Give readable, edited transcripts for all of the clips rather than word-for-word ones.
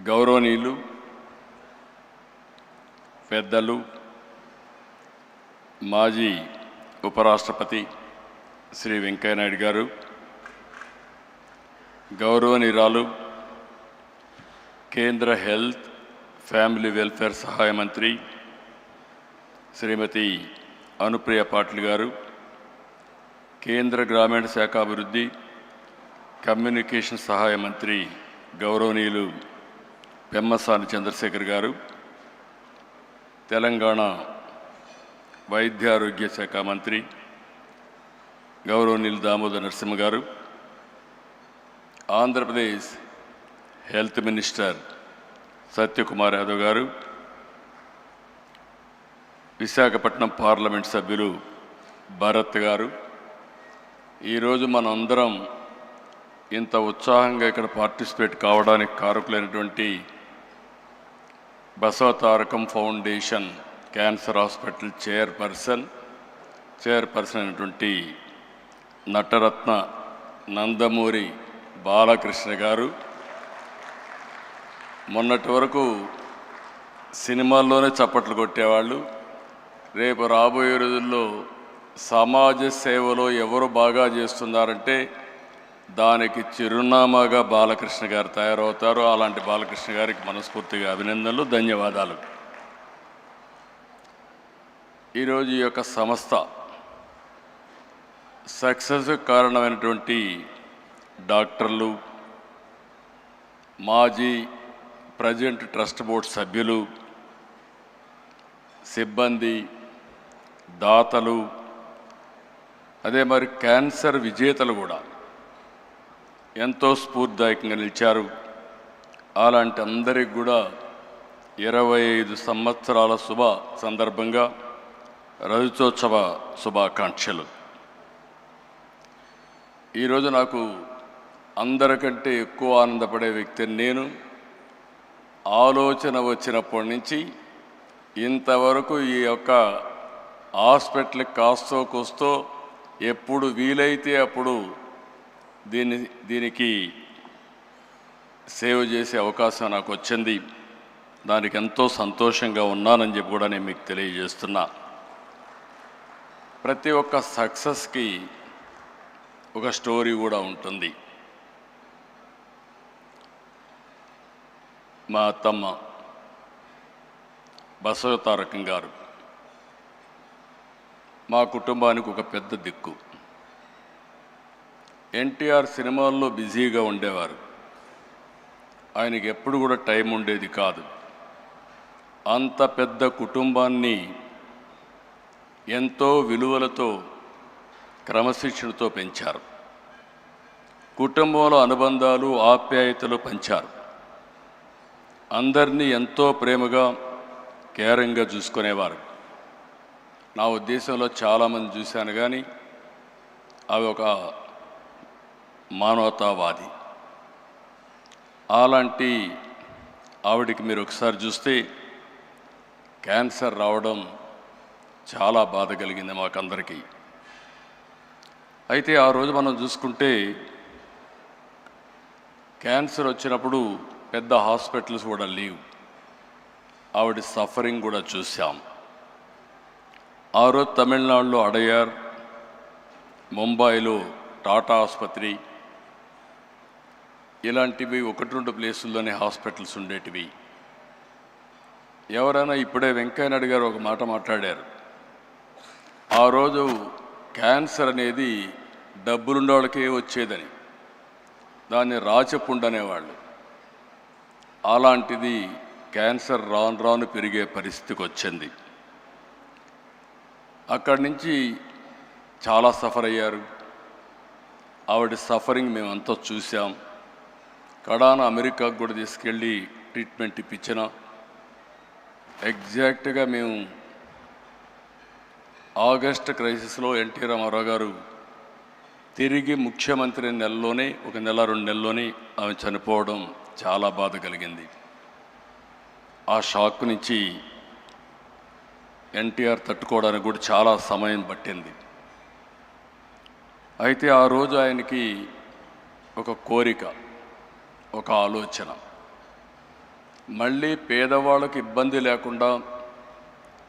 గౌరవనీయులు పెద్దలు మాజీ ఉపరాష్ట్రపతి శ్రీ వెంకయ్య నాయుడు గారు, గౌరవనీయురాలు కేంద్ర హెల్త్ ఫ్యామిలీ వెల్ఫేర్ సహాయ మంత్రి శ్రీమతి అనుప్రియ పాటిల్ గారు, కేంద్ర గ్రామీణ శాఖాభివృద్ధి కమ్యూనికేషన్ సహాయ మంత్రి గౌరవనీయులు పెమ్మసాని చంద్రశేఖర్ గారు, తెలంగాణ వైద్య ఆరోగ్య శాఖ మంత్రి గౌరవనీయులు దామోదర్ నరసింహ గారు, ఆంధ్రప్రదేశ్ హెల్త్ మినిస్టర్ సత్యకుమార్ యాదవ్ గారు, విశాఖపట్నం పార్లమెంట్ సభ్యులు భరత్ గారు, ఈరోజు మనందరం ఇంత ఉత్సాహంగా ఇక్కడ పార్టిసిపేట్ కావడానికి కారకులైనటువంటి Basavatarakam foundation cancer hospital chairperson అయినటువంటి నటరత్న నందమూరి బాలకృష్ణ గారు, మొన్నటి వరకు సినిమాల్లోనే చప్పట్లు కొట్టేవాళ్ళు, రేపు రాబోయే రోజుల్లో సమాజ సేవలో ఎవరు బాగా చేస్తున్నారంటే దానికి చిరునామాగా బాలకృష్ణ గారు తయారవుతారు. అలాంటి బాలకృష్ణ గారికి మనస్ఫూర్తిగా అభినందనలు, ధన్యవాదాలు. ఈరోజు ఈ యొక్క సంస్థ సక్సెస్ కారణమైనటువంటి డాక్టర్లు, మాజీ ప్రజెంట్ ట్రస్ట్ బోర్డు సభ్యులు, సిబ్బంది, దాతలు, అదే మరి క్యాన్సర్ విజేతలు కూడా ఎంతో స్ఫూర్తిదాయకంగా నిలిచారు. అలాంటి అందరికి కూడా 25 సంవత్సరాల శుభ సందర్భంగా రజతోత్సవ శుభాకాంక్షలు. ఈరోజు నాకు అందరికంటే ఎక్కువ ఆనందపడే వ్యక్తిని నేను. ఆలోచన వచ్చినప్పటి నుంచి ఇంతవరకు ఈ యొక్క హాస్పిటల్కి కాస్తో కూస్తో ఎప్పుడు వీలైతే అప్పుడు దీనికి సేవ చేసే అవకాశం నాకు వచ్చింది. దానికి ఎంతో సంతోషంగా ఉన్నానని చెప్పి కూడా నేను మీకు తెలియజేస్తున్నా. ప్రతి ఒక్క సక్సెస్కి ఒక స్టోరీ కూడా ఉంటుంది. మా అత్తమ్మ బసవతారకం గారు మా కుటుంబానికి ఒక పెద్ద దిక్కు. ఎన్టీఆర్ సినిమాల్లో బిజీగా ఉండేవారు, ఆయనకి ఎప్పుడు కూడా టైం ఉండేది కాదు. అంత పెద్ద కుటుంబాన్ని ఎంతో విలువలతో క్రమశిక్షణతో పెంచారు. కుటుంబంలో అనుబంధాలు, ఆప్యాయతలు పంచారు. అందరినీ ఎంతో ప్రేమగా కేరింగ్గా చూసుకునేవారు. నా ఉద్దేశంలో చాలామంది చూశాను, కానీ అవి ఒక మానవతావాది. అలాంటి ఆవిడికి మీరు ఒకసారి చూస్తే క్యాన్సర్ రావడం చాలా బాధ కలిగింది మాకందరికీ. అయితే ఆ రోజు మనం చూసుకుంటే క్యాన్సర్ వచ్చినప్పుడు పెద్ద హాస్పిటల్స్ కూడా లేవు. ఆవిడ సఫరింగ్ కూడా చూసాం. ఆ రోజు తమిళనాడులో అడయార్, ముంబైలో టాటా ఆసుపత్రి, ఇలాంటివి 1-2 ప్లేసుల్లోనే హాస్పిటల్స్ ఉండేటివి. ఎవరైనా ఇప్పుడే వెంకయ్య నాయుడు గారు ఒక మాట మాట్లాడారు. ఆ రోజు క్యాన్సర్ అనేది డబ్బులున్న వాళ్ళకే వచ్చేదని, దాన్ని రాచపుండు అనేవాళ్ళు. అలాంటిది క్యాన్సర్ రాను రాను పెరిగే పరిస్థితికి వచ్చింది. అక్కడి నుంచి చాలా సఫర్ అయ్యారు. ఆవిడ సఫరింగ్ మేమంతా చూసాం. కడాన అమెరికాకు కూడా తీసుకెళ్ళి ట్రీట్మెంట్ ఇప్పించిన. ఎగ్జాక్ట్గా మేము ఆగస్ట్ క్రైసిస్లో ఎన్టీ రామారావు గారు తిరిగి ముఖ్యమంత్రి నెలలోనే, 1 నెల 2 నెలల్లోనే ఆమె చనిపోవడం చాలా బాధ కలిగింది. ఆ షాక్ నుంచి ఎన్టీఆర్ తట్టుకోవడానికి కూడా చాలా సమయం పట్టింది. అయితే ఆ రోజు ఆయనకి ఒక కోరిక, ఒక ఆలోచన. మళ్ళీ పేదవాళ్ళకి ఇబ్బంది లేకుండా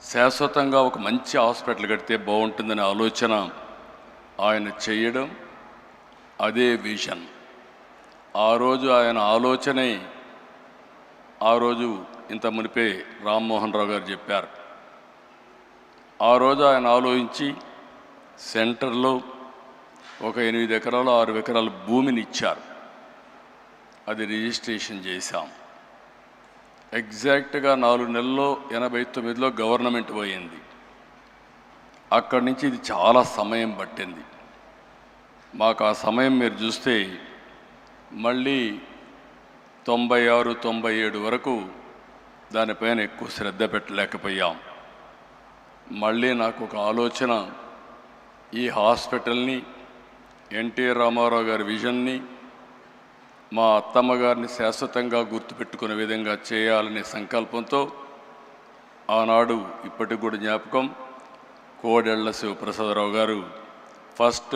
శాశ్వతంగా ఒక మంచి హాస్పిటల్ కడితే బాగుంటుందనే ఆలోచన ఆయన చేయడం, అదే విజన్. ఆ రోజు ఆయన ఆలోచనే ఆ రోజు ఇంత మునిపే రామ్మోహన్ రావు గారు చెప్పారు. ఆ రోజు ఆయన ఆలోచించి సెంటర్లో ఒక 8 ఎకరాలు 6 ఎకరాల భూమిని ఇచ్చారు. అది రిజిస్ట్రేషన్ చేశాం. ఎగ్జాక్ట్గా 4 నెలల్లో 89లో గవర్నమెంట్ పోయింది. అక్కడి నుంచి ఇది చాలా సమయం పట్టింది మాకు. ఆ సమయం మీరు చూస్తే మళ్ళీ 96, 97 వరకు దానిపైన ఎక్కువ శ్రద్ధ పెట్టలేకపోయాం. మళ్ళీ నాకు ఒక ఆలోచన, ఈ హాస్పిటల్ని ఎన్టీ రామారావు గారి విజన్ని, మా అత్తమ్మ గారిని శాశ్వతంగా గుర్తుపెట్టుకునే విధంగా చేయాలనే సంకల్పంతో ఆనాడు ఇప్పటికి కూడా జ్ఞాపకం, కోడెళ్ల శివప్రసాదరావు గారు ఫస్ట్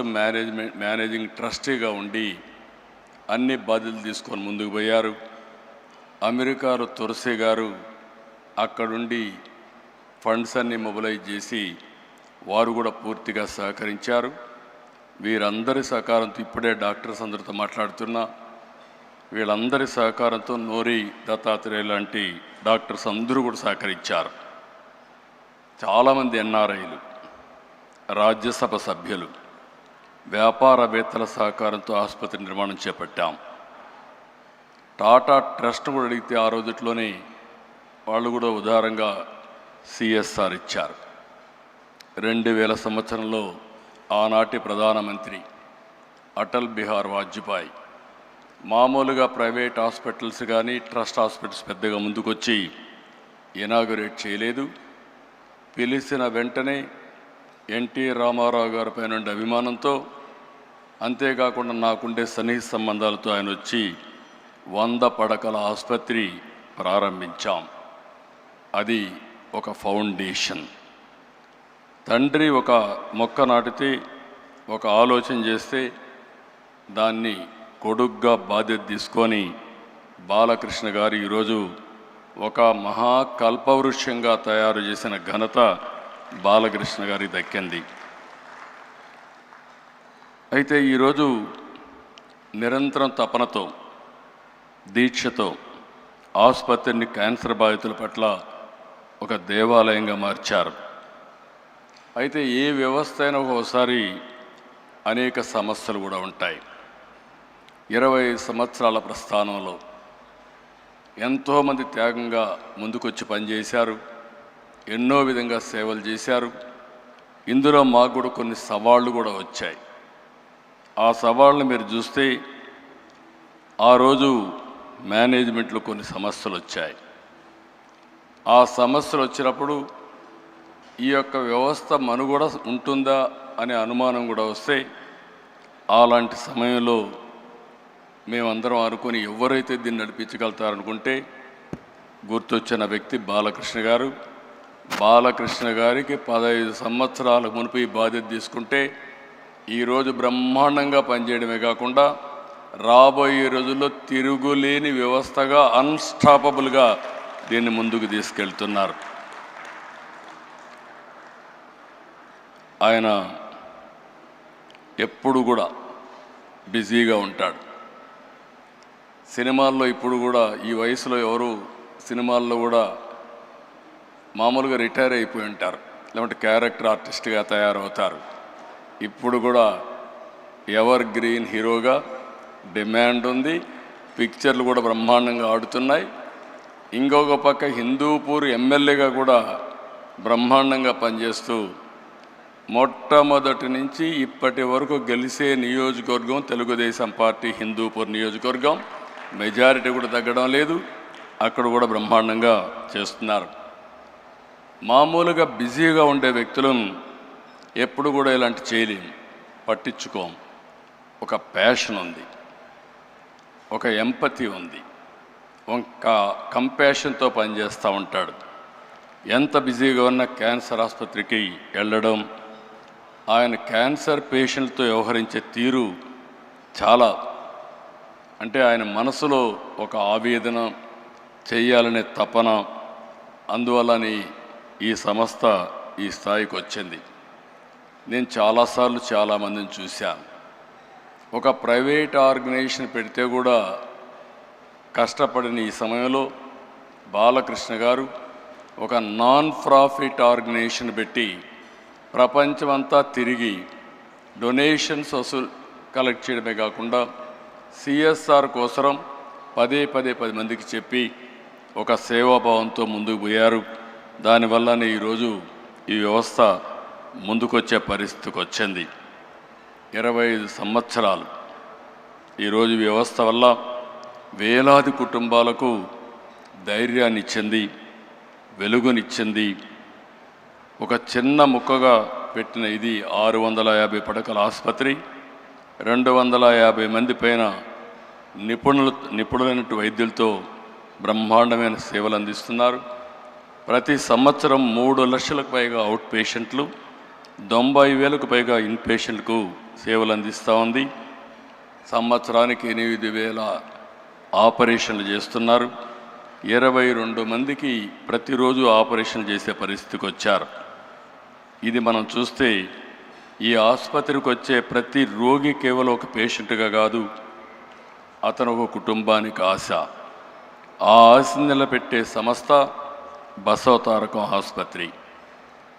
మేనేజింగ్ ట్రస్టీగా ఉండి అన్ని బాధ్యతలు తీసుకొని ముందుకు పోయారు. అమెరికాలో తులసి గారు అక్కడుండి ఫండ్స్ అన్నీ మొబిలైజ్ చేసి వారు కూడా పూర్తిగా సహకరించారు. వీరందరి సహకారంతో ఇప్పుడే డాక్టర్స్ అందరితో మాట్లాడుతున్నా, వీళ్ళందరి సహకారంతో నోరి దత్తాత్రేయ లాంటి డాక్టర్స్ అందరూ కూడా సహకరించారు. చాలామంది ఎన్ఆర్ఐలు, రాజ్యసభ సభ్యులు, వ్యాపారవేత్తల సహకారంతో ఆసుపత్రి నిర్మాణం చేపట్టాం. టాటా ట్రస్ట్ కూడా అడిగితే ఆ రోజుట్లోనే వాళ్ళు కూడా ఉదారంగా సిఎస్ఆర్ ఇచ్చారు. 2000 సంవత్సరంలో ఆనాటి ప్రధానమంత్రి అటల్ బిహారీ వాజ్పేయి మామూలుగా ప్రైవేట్ హాస్పిటల్స్ కానీ ట్రస్ట్ హాస్పిటల్స్ పెద్దగా ముందుకొచ్చి ఇనాగరేట్ చేయలేదు. పిలిచిన వెంటనే ఎన్టీ రామారావు గారి పైన అభిమానంతో, అంతేకాకుండా నాకుండే సన్నిహిత సంబంధాలతో ఆయన వచ్చి 100 పడకల ఆసుపత్రి ప్రారంభించాం. అది ఒక ఫౌండేషన్. తండ్రి ఒక మొక్క నాటితే, ఒక ఆలోచన చేస్తే దాన్ని కొడుగ్గా బాధ్యత తీసుకొని బాలకృష్ణ గారు ఈరోజు ఒక మహాకల్పవృక్షంగా తయారు చేసిన ఘనత బాలకృష్ణ గారికి దక్కింది. అయితే ఈరోజు నిరంతరం తపనతో, దీక్షతో ఆసుపత్రిని క్యాన్సర్ బాధితుల పట్ల ఒక దేవాలయంగా మార్చారు. అయితే ఏ వ్యవస్థ అయినా ఒకసారి అనేక సమస్యలు కూడా ఉంటాయి. 20 సంవత్సరాల ప్రస్థానంలో ఎంతోమంది త్యాగంగా ముందుకొచ్చి పనిచేశారు, ఎన్నో విధంగా సేవలు చేశారు. ఇందులో మాకు కూడా కొన్ని సవాళ్ళు కూడా వచ్చాయి. ఆ సవాళ్ళను మీరు చూస్తే ఆ రోజు మేనేజ్మెంట్లో కొన్ని సమస్యలు వచ్చాయి. ఆ సమస్యలు వచ్చినప్పుడు ఈ యొక్క వ్యవస్థ మనుగడ ఉంటుందా అనే అనుమానం కూడా వస్తే, అలాంటి సమయంలో మేమందరం అనుకుని ఎవరైతే దీన్ని నడిపించగలుగుతారనుకుంటే గుర్తొచ్చిన వ్యక్తి బాలకృష్ణ గారు. బాలకృష్ణ గారికి 15 సంవత్సరాల మునుపు ఈ బాధ్యత తీసుకుంటే ఈరోజు బ్రహ్మాండంగా పనిచేయడమే కాకుండా రాబోయే రోజుల్లో తిరుగులేని వ్యవస్థగా, అన్స్టాపబుల్గా దీన్ని ముందుకు తీసుకెళ్తున్నారు. ఆయన ఎప్పుడు కూడా బిజీగా ఉంటాడు. సినిమాల్లో ఇప్పుడు కూడా ఈ వయసులో ఎవరు సినిమాల్లో కూడా మామూలుగా రిటైర్ అయిపోయి ఉంటారు, లేదంటే క్యారెక్టర్ ఆర్టిస్ట్గా తయారవుతారు. ఇప్పుడు కూడా ఎవర్ గ్రీన్ హీరోగా డిమాండ్ ఉంది. పిక్చర్లు కూడా బ్రహ్మాండంగా ఆడుతున్నాయి. ఇంకొక పక్క హిందూపూర్ ఎమ్మెల్యేగా కూడా బ్రహ్మాండంగా పనిచేస్తూ మొట్టమొదటి నుంచి ఇప్పటి వరకు గెలిచే నియోజకవర్గం తెలుగుదేశం పార్టీ హిందూపూర్ నియోజకవర్గం. మెజారిటీ కూడా తగ్గడం లేదు. అక్కడ కూడా బ్రహ్మాండంగా చేస్తున్నారు. మామూలుగా బిజీగా ఉండే వ్యక్తులను ఎప్పుడు కూడా ఇలాంటి చేయలేము, పట్టించుకోం. ఒక ప్యాషన్ ఉంది, ఒక ఎంపతి ఉంది, ఒక కంపాషన్తో పనిచేస్తూ ఉంటాడు. ఎంత బిజీగా ఉన్న క్యాన్సర్ ఆసుపత్రికి వెళ్ళడం, ఆయన క్యాన్సర్ పేషెంట్తో వ్యవహరించే తీరు చాలా, అంటే ఆయన మనసులో ఒక ఆవేదన, చేయాలనే తపన, అందువల్లనే ఈ సంస్థ ఈ స్థాయికి వచ్చింది. నేను చాలాసార్లు చాలామందిని చూశాను. ఒక ప్రైవేట్ ఆర్గనైజేషన్ పెడితే కూడా కష్టపడిన ఈ సమయంలో బాలకృష్ణ గారు ఒక నాన్ ప్రాఫిట్ ఆర్గనైజేషన్ పెట్టి ప్రపంచమంతా తిరిగి డొనేషన్స్ కలెక్ట్ చేయడమే కాకుండా సిఎస్ఆర్ కోసం పదే 10 మందికి చెప్పి ఒక సేవాభావంతో ముందుకు పోయారు. దానివల్లనే ఈరోజు ఈ వ్యవస్థ ముందుకొచ్చే పరిస్థితికి వచ్చింది. 25 సంవత్సరాలు ఈరోజు వ్యవస్థ వల్ల వేలాది కుటుంబాలకు ధైర్యాన్ని ఇచ్చింది, వెలుగునిచ్చింది. ఒక చిన్న ముక్కగా పెట్టిన ఇది 650 పడకల ఆసుపత్రి, 250 మంది పైన నిపుణులైన వైద్యులతో బ్రహ్మాండమైన సేవలు అందిస్తున్నారు. ప్రతి సంవత్సరం 3 లక్షలకు పైగా అవుట్ పేషెంట్లు, 90,000కు పైగా ఇన్ పేషెంట్కు సేవలు అందిస్తూ ఉంది. సంవత్సరానికి 8,000 ఆపరేషన్లు చేస్తున్నారు. 22 మందికి ప్రతిరోజు ఆపరేషన్ చేసే పరిస్థితికి వచ్చారు. ఇది మనం చూస్తే ఈ ఆసుపత్రికి వచ్చే ప్రతి రోగి కేవలం ఒక పేషెంట్గా కాదు, అతను ఒక కుటుంబానికి ఆశ. ఆ ఆశను నిలబెట్టే సంస్థ బసవతారకం ఆసుపత్రి.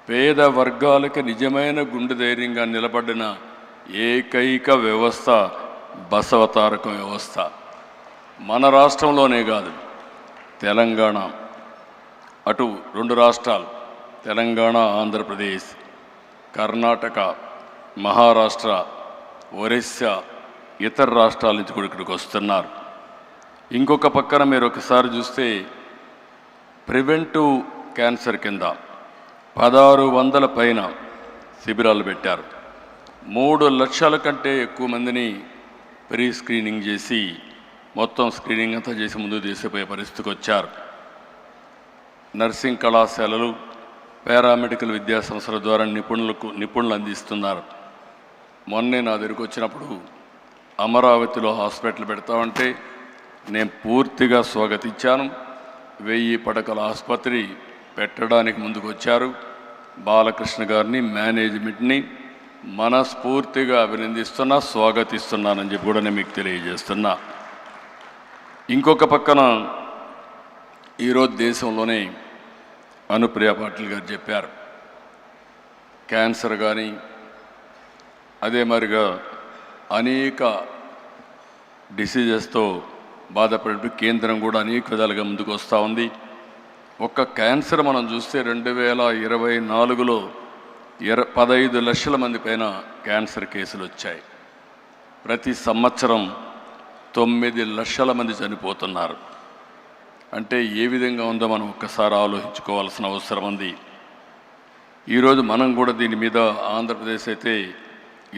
పేద వర్గాలకు నిజమైన గుండె ధైర్యంగా నిలబడిన ఏకైక వ్యవస్థ బసవతారకం వ్యవస్థ. మన రాష్ట్రంలోనే కాదు, తెలంగాణ, అటు 2 రాష్ట్రాలు తెలంగాణ, ఆంధ్రప్రదేశ్, కర్ణాటక, మహారాష్ట్ర, ఒరిస్సా, ఇతర రాష్ట్రాల నుంచి కూడా ఇక్కడికి వస్తున్నారు. ఇంకొక పక్కన మీరు ఒకసారి చూస్తే ప్రివెంటివ్ క్యాన్సర్ కింద 1600 పైన శిబిరాలు పెట్టారు. 3 లక్షల కంటే ఎక్కువ మందిని ప్రీ స్క్రీనింగ్ చేసి మొత్తం స్క్రీనింగ్ అంతా చేసి ముందుకు తీసిపోయే పరిస్థితికి వచ్చారు. నర్సింగ్ కళాశాలలు, పారామెడికల్ విద్యా సంస్థల ద్వారా నిపుణులు అందిస్తున్నారు. మొన్నే నా దగ్గరికి వచ్చినప్పుడు అమరావతిలో హాస్పిటల్ పెడతామంటే నేను పూర్తిగా స్వాగతించాను. 1000 పడకల ఆసుపత్రి పెట్టడానికి ముందుకు వచ్చారు. బాలకృష్ణ గారిని, మేనేజ్మెంట్ని మనస్ఫూర్తిగా అభినందిస్తున్నా, స్వాగతిస్తున్నానని చెప్పి కూడా నేను మీకు తెలియజేస్తున్నా. ఇంకొక పక్కన ఈరోజు దేశంలోనే అనుప్రియ పాటిల్ గారు చెప్పారు, క్యాన్సర్ కానీ అదే మరిగా అనేక డిసీజెస్తో బాధపడే కేంద్రం కూడా అనేక విధాలుగా ముందుకు వస్తూ ఉంది. ఒక్క క్యాన్సర్ మనం చూస్తే 2024లో 15 లక్షల మంది పైన క్యాన్సర్ కేసులు వచ్చాయి. ప్రతి సంవత్సరం 9 లక్షల మంది చనిపోతున్నారు. అంటే ఏ విధంగా ఉందో మనం ఒక్కసారి ఆలోచించుకోవాల్సిన అవసరం ఉంది. ఈరోజు మనం కూడా దీని మీద ఆంధ్రప్రదేశ్ అయితే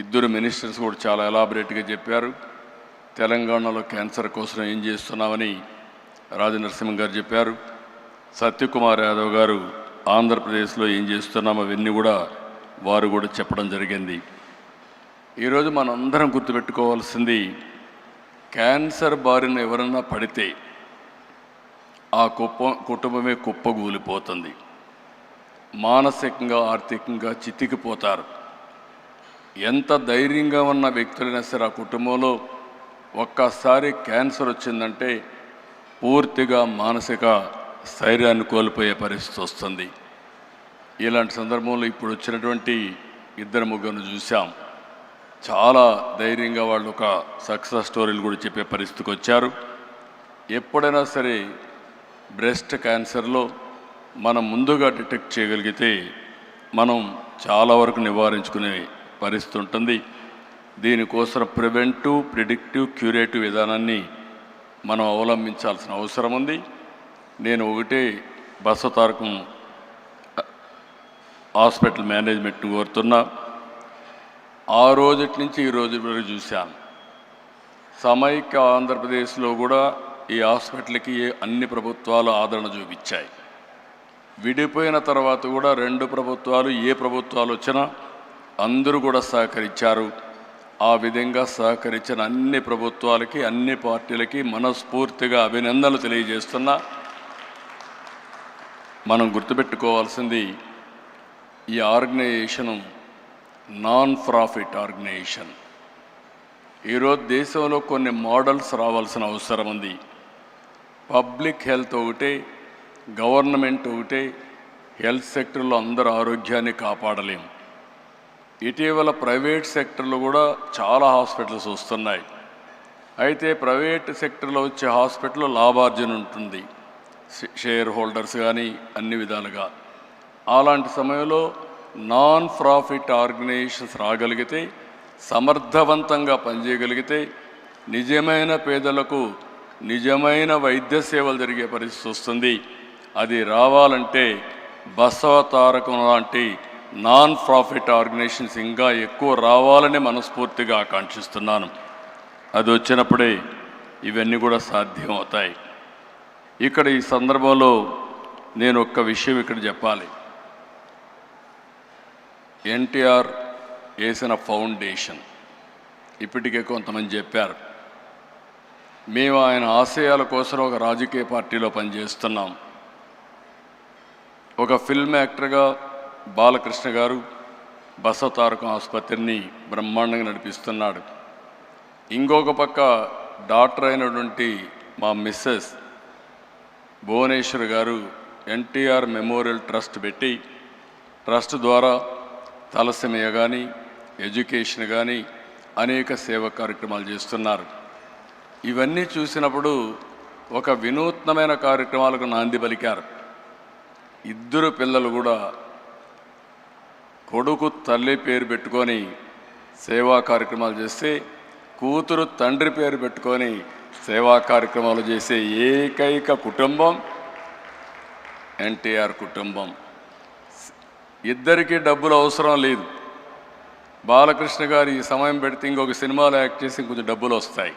2 మినిస్టర్స్ కూడా చాలా ఎలాబరేట్గా చెప్పారు. తెలంగాణలో క్యాన్సర్ కోసం ఏం చేస్తున్నామని రాజనరసింహ గారు చెప్పారు. సత్యకుమార్ యాదవ్ గారు ఆంధ్రప్రదేశ్లో ఏం చేస్తున్నామో అవన్నీ కూడా వారు కూడా చెప్పడం జరిగింది. ఈరోజు మనందరం గుర్తుపెట్టుకోవాల్సింది, క్యాన్సర్ బారిన ఎవరన్నా పడితే ఆ కుటుంబమే కుప్పగూలిపోతుంది. మానసికంగా, ఆర్థికంగా చితికిపోతారు. ఎంత ధైర్యంగా ఉన్న వ్యక్తులైనా సరే ఆ కుటుంబంలో ఒక్కసారి క్యాన్సర్ వచ్చిందంటే పూర్తిగా మానసిక స్థైర్యాన్ని కోల్పోయే పరిస్థితి వస్తుంది. ఇలాంటి సందర్భంలో ఇప్పుడు వచ్చినటువంటి 2-3 చూసాం. చాలా ధైర్యంగా వాళ్ళు ఒక సక్సెస్ స్టోరీలు కూడా చెప్పే పరిస్థితికి వచ్చారు. ఎప్పుడైనా సరే బ్రెస్ట్ క్యాన్సర్లో మనం ముందుగా డిటెక్ట్ చేయగలిగితే మనం చాలా వరకు నివారించుకునే పరిస్థితి ఉంటుంది. దీనికోసం ప్రివెంటివ్, ప్రిడిక్టివ్, క్యూరేటివ్ విధానాన్ని మనం అవలంబించాల్సిన అవసరం ఉంది. నేను ఒకటే బసవతారకం హాస్పిటల్ మేనేజ్మెంట్ని కోరుతున్నా. ఆ రోజు నుంచి ఈ రోజు వరకు చూశాను, సమైక్య ఆంధ్రప్రదేశ్లో కూడా ఈ హాస్పిటల్కి అన్ని ప్రభుత్వాలు ఆదరణ చూపించాయి. విడిపోయిన తర్వాత కూడా 2 ప్రభుత్వాలు, ఏ ప్రభుత్వాలు వచ్చినా అందరూ కూడా సహకరించారు. ఆ విధంగా సహకరించిన అన్ని ప్రభుత్వాలకి, అన్ని పార్టీలకి మనస్ఫూర్తిగా అభినందనలు తెలియజేస్తున్నా. మనం గుర్తుపెట్టుకోవాల్సింది ఈ ఆర్గనైజేషను నాన్ ప్రాఫిట్ ఆర్గనైజేషన్. ఈరోజు దేశంలో కొన్ని మోడల్స్ రావాల్సిన అవసరం ఉంది. పబ్లిక్ హెల్త్ ఒకటే, గవర్నమెంట్ ఒకటే, హెల్త్ సెక్టర్లో అందరూ ఆరోగ్యాన్ని కాపాడలేం. ఇటీవల ప్రైవేట్ సెక్టర్లో కూడా చాలా హాస్పిటల్స్ వస్తున్నాయి. అయితే ప్రైవేట్ సెక్టర్లో వచ్చే హాస్పిటల్లో లాభార్జన ఉంటుంది, షేర్ హోల్డర్స్ కానీ అన్ని విధాలుగా. అలాంటి సమయంలో నాన్ ప్రాఫిట్ ఆర్గనైజేషన్స్ రాగలిగితే, సమర్థవంతంగా పనిచేయగలిగితే నిజమైన పేదలకు నిజమైన వైద్య సేవలు జరిగే పరిస్థితి వస్తుంది. అది రావాలంటే బసవ తారకం లాంటి నాన్ ప్రాఫిట్ ఆర్గనైజేషన్స్ ఇంకా ఎక్కువ రావాలని మనస్ఫూర్తిగా ఆకాంక్షిస్తున్నాను. అది వచ్చినప్పుడే ఇవన్నీ కూడా సాధ్యం అవుతాయి. ఇక్కడ ఈ సందర్భంలో నేను ఒక్క విషయం ఇక్కడ చెప్పాలి. ఎన్టీఆర్ వేసిన ఫౌండేషన్ ఇప్పటికే కొంతమంది చెప్పారు. మేము ఆయన ఆశయాల కోసం ఒక రాజకీయ పార్టీలో పనిచేస్తున్నాం. ఒక ఫిల్మ్ యాక్టర్గా బాలకృష్ణ గారు బసవ తారకం ఆసుపత్రిని బ్రహ్మాండంగా నడిపిస్తున్నాడు. ఇంకొక పక్క డాక్టర్ అయినటువంటి మా మిస్సెస్ భువనేశ్వర్ గారు ఎన్టీఆర్ మెమోరియల్ ట్రస్ట్ పెట్టి, ట్రస్ట్ ద్వారా తలసేమియా కానీ, ఎడ్యుకేషన్ కానీ అనేక సేవా కార్యక్రమాలు చేస్తున్నారు. ఇవన్నీ చూసినప్పుడు ఒక వినూత్నమైన కార్యక్రమాలకు నాంది పలికారు. ఇద్దరు పిల్లలు కూడా కొడుకు తల్లి పేరు పెట్టుకొని సేవా కార్యక్రమాలు చేస్తే, కూతురు తండ్రి పేరు పెట్టుకొని సేవా కార్యక్రమాలు చేసే ఏకైక కుటుంబం ఎన్టీఆర్ కుటుంబం. ఇద్దరికీ డబ్బులు అవసరం లేదు. బాలకృష్ణ గారు ఈ సమయం పెడితే ఇంకొక సినిమాలో యాక్ట్ చేసి కొంచెం డబ్బులు వస్తాయి.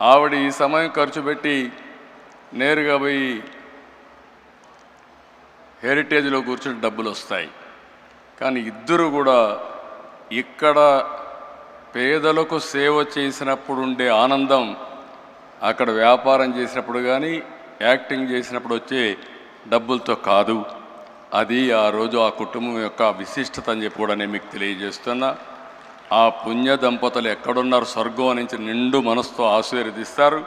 ఆవిడ ఈ సమయం ఖర్చు పెట్టి నేరుగా పోయి హెరిటేజ్లో కూర్చుని డబ్బులు వస్తాయి. కానీ ఇద్దరు కూడా ఇక్కడ పేదలకు సేవ చేసినప్పుడు ఉండే ఆనందం అక్కడ వ్యాపారం చేసినప్పుడు కానీ, యాక్టింగ్ చేసినప్పుడు వచ్చే డబ్బులతో కాదు. అది ఆ రోజు ఆ కుటుంబం యొక్క విశిష్టత అని చెప్పి కూడా నేను మీకు తెలియజేస్తున్నా. ఆ పుణ్య దంపతులు ఎక్కడున్నారు, స్వర్గం నుంచి నిండు మనసుతో ఆశీర్వదిస్తారు.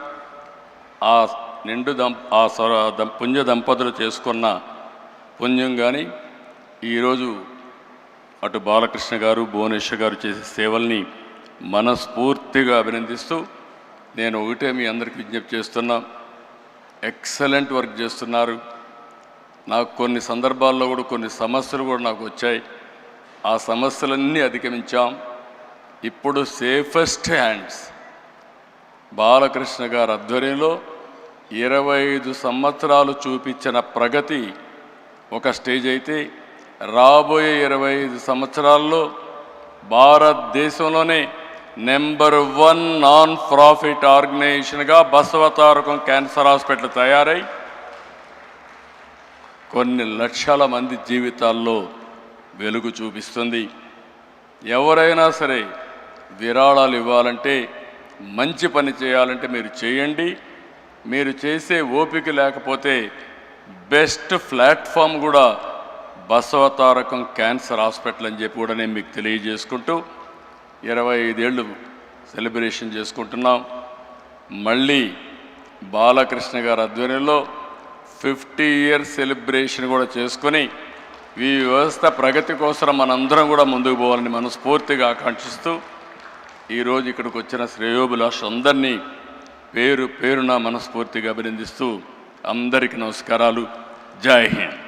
ఆ పుణ్య దంపతులు చేసుకున్న పుణ్యం కానీ ఈరోజు అటు బాలకృష్ణ గారు, భువనేశ్వర్ గారు చేసే సేవల్ని మనస్ఫూర్తిగా అభినందిస్తూ నేను ఒకటే మీ అందరికీ విజ్ఞప్తి చేస్తున్నా. ఎక్సలెంట్ వర్క్ చేస్తున్నారు. నాకు కొన్ని సందర్భాల్లో కూడా కొన్ని సమస్యలు కూడా నాకు వచ్చాయి. ఆ సమస్యలన్నీ అధిగమించాం. ఇప్పుడు సేఫెస్ట్ హ్యాండ్స్ బాలకృష్ణ గారి ఆధ్వర్యంలో 25 సంవత్సరాలు చూపించిన ప్రగతి ఒక స్టేజ్ అయితే, రాబోయే 25 సంవత్సరాల్లో భారతదేశంలోనే నెంబర్ 1 నాన్ ప్రాఫిట్ ఆర్గనైజేషన్గా బసవ తారకం క్యాన్సర్ హాస్పిటల్ తయారై కొన్ని లక్షల మంది జీవితాల్లో వెలుగు చూపిస్తుంది. ఎవరైనా సరే విరాళాలు ఇవ్వాలంటే, మంచి పని చేయాలంటే మీరు చేయండి. మీరు చేసే ఓపిక లేకపోతే బెస్ట్ ప్లాట్ఫామ్ కూడా బసవ తారకం క్యాన్సర్ హాస్పిటల్ అని చెప్పి కూడా నేను మీకు తెలియజేసుకుంటూ 25 ఏళ్ళు సెలబ్రేషన్ చేసుకుంటున్నాం. మళ్ళీ బాలకృష్ణ గారి ఆధ్వర్యంలో 50 ఇయర్స్ సెలబ్రేషన్ కూడా చేసుకొని ఈ వ్యవస్థ ప్రగతి కోసం మనందరం కూడా ముందుకు పోవాలని మనస్ఫూర్తిగా ఆకాంక్షిస్తూ ఈరోజు ఇక్కడికి వచ్చిన శ్రేయోభిలాష్ అందరినీ పేరు పేరున మనస్ఫూర్తిగా అభినందిస్తూ అందరికీ నమస్కారాలు. జై హింద్.